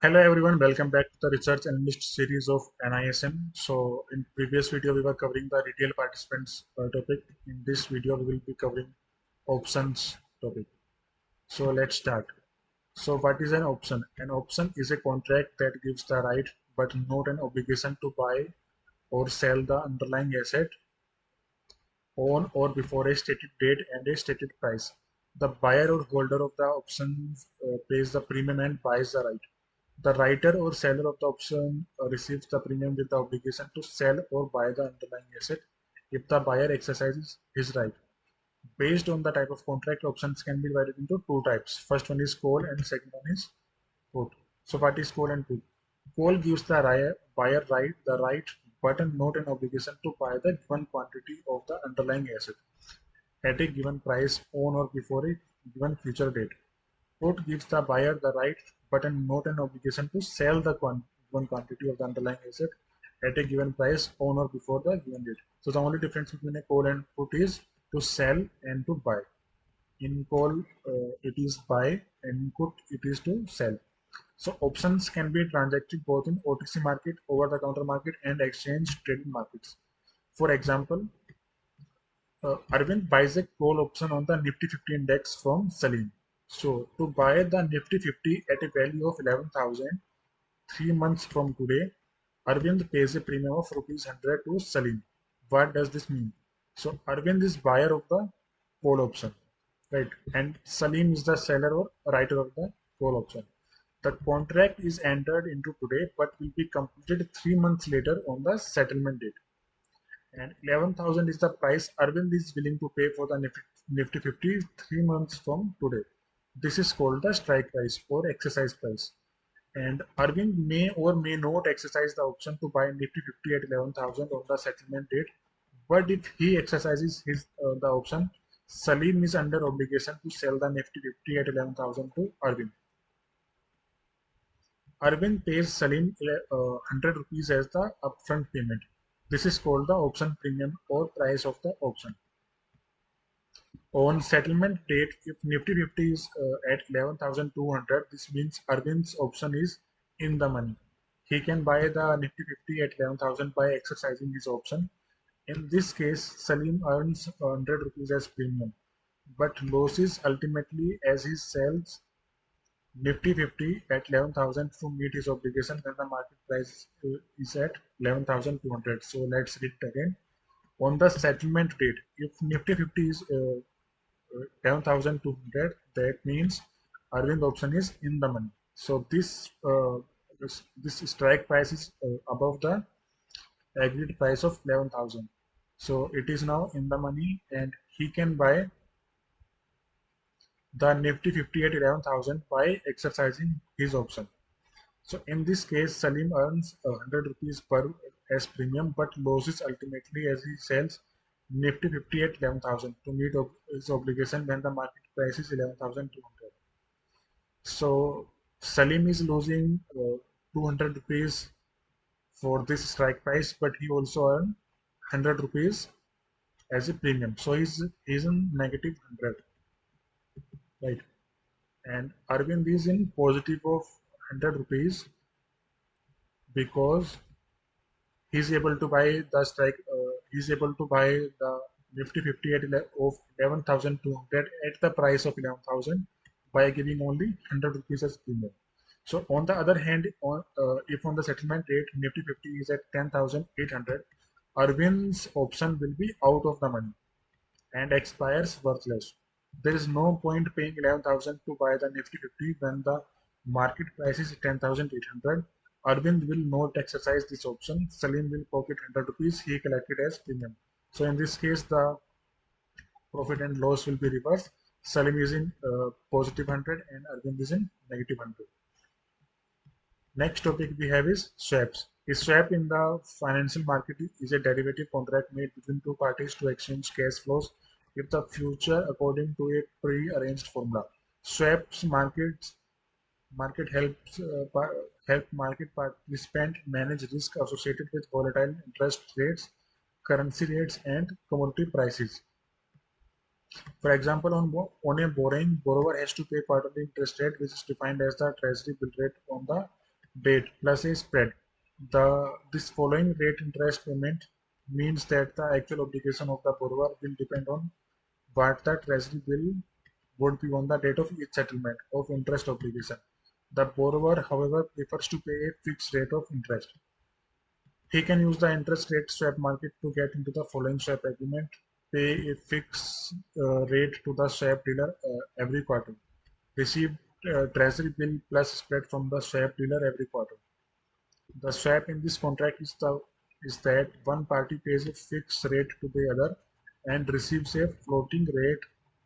Hello everyone, welcome back to the Research Analyst series of NISM. So in previous video we were covering the retail participants topic. In this video we will be covering options topic. So let's start. So what is an option? An option is a contract that gives the right but not an obligation to buy or sell the underlying asset on or before a stated date and a stated price. The buyer or holder of the option pays the premium and buys the right. The writer or seller of the option receives the premium with the obligation to sell or buy the underlying asset if the buyer exercises his right. Based on the type of contract, options can be divided into two types. First one is call and second one is put. So what is call and put? Call gives the buyer the right but not an obligation to buy the given quantity of the underlying asset at a given price on or before a given future date. Put gives the buyer the right but not an obligation to sell the given quantity of the underlying asset at a given price on or before the given date. So the only difference between a call and put is to sell and to buy. In call, it is buy, and in put, it is to sell. So options can be transacted both in OTC market, over-the-counter market, and exchange traded markets. For example, Arvind buys a call option on the Nifty 50 index from Salim. So to buy the Nifty 50 at a value of 11,000 3 months from today, Arvind pays a premium of rupees 100 to Salim. What does this mean? So Arvind is buyer of the call option, right? And Salim is the seller or writer of the call option. The contract is entered into today but will be completed 3 months later on the settlement date. And 11,000 is the price Arvind is willing to pay for the Nifty 50 3 months from today. This is called the strike price or exercise price. And Arvind may or may not exercise the option to buy Nifty 50 at 11,000 on the settlement date. But if he exercises the option, Salim is under obligation to sell the Nifty 50 at 11,000 to Arvind. Arvind pays Salim 100 rupees as the upfront payment. This is called the option premium or price of the option. On settlement date, if Nifty 50 is at 11,200, this means Arvind's option is in the money. He can buy the Nifty 50 at 11,000 by exercising his option. In this case, Salim earns 100 rupees as premium, but loses ultimately as he sells Nifty 50 at 11,000 to meet his obligation when the market price is at 11,200. So let's read it again. On the settlement date, if Nifty 50 is 11,200, that means Arvind option is in the money. So this strike price is above the agreed price of 11,000. So it is now in the money and he can buy the Nifty 50 at 11,000 by exercising his option. So in this case, Salim earns 100 rupees per as premium, but loses ultimately as he sells Nifty 50 at 11,000 to meet his obligation when the market price is 11,200. So Salim is losing 200 rupees for this strike price, but he also earned 100 rupees as a premium. So he's in negative 100, right? And Arvind is in positive of 100 rupees because he's able to buy the strike. He's able to buy the Nifty 50 at of 11,200 at the price of 11,000 by giving only 100 rupees as premium. So on the other hand, if on the settlement date Nifty 50 is at 10,800, Arvind's option will be out of the money and expires worthless. There is no point paying 11,000 to buy the Nifty 50 when the market price is 10,800. Arvind will not exercise this option. Salim will pocket 100 rupees he collected as premium. So in this case, the profit and loss will be reversed. Salim is in positive 100 and Arvind is in negative 100. Next topic we have is swaps. A swap in the financial market is a derivative contract made between two parties to exchange cash flows with the future according to a pre-arranged formula. Swaps market help market participant manage risk associated with volatile interest rates, currency rates, and commodity prices. For example, on a borrowing, borrower has to pay quarterly interest rate, which is defined as the treasury bill rate on the date plus a spread. This following rate interest payment means that the actual obligation of the borrower will depend on what the treasury bill would be on the date of each settlement of interest obligation. The borrower, however, prefers to pay a fixed rate of interest. He can use the interest rate swap market to get into the following swap agreement: pay a fixed rate to the swap dealer every quarter, receive treasury bill plus spread from the swap dealer every quarter. The swap in this contract is that one party pays a fixed rate to the other and receives a floating rate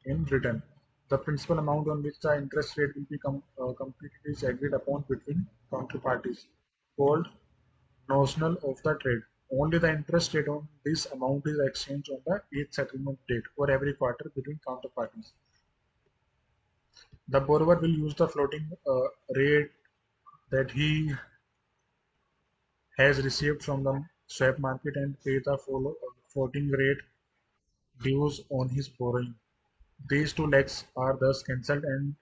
in return. The principal amount on which the interest rate will be computed is agreed upon between counterparties, called notional of the trade. Only the interest rate on this amount is exchanged on the each settlement date or every quarter between counterparties. The borrower will use the floating rate that he has received from the swap market and pay the floating rate dues on his borrowing. These two legs are thus cancelled, and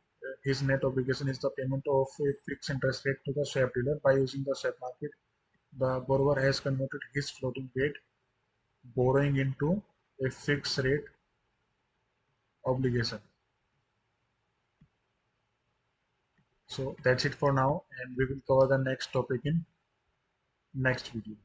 his net obligation is the payment of a fixed interest rate to the swap dealer. By using the swap market, the borrower has converted his floating rate borrowing into a fixed rate obligation. So that's it for now, and we will cover the next topic in next video.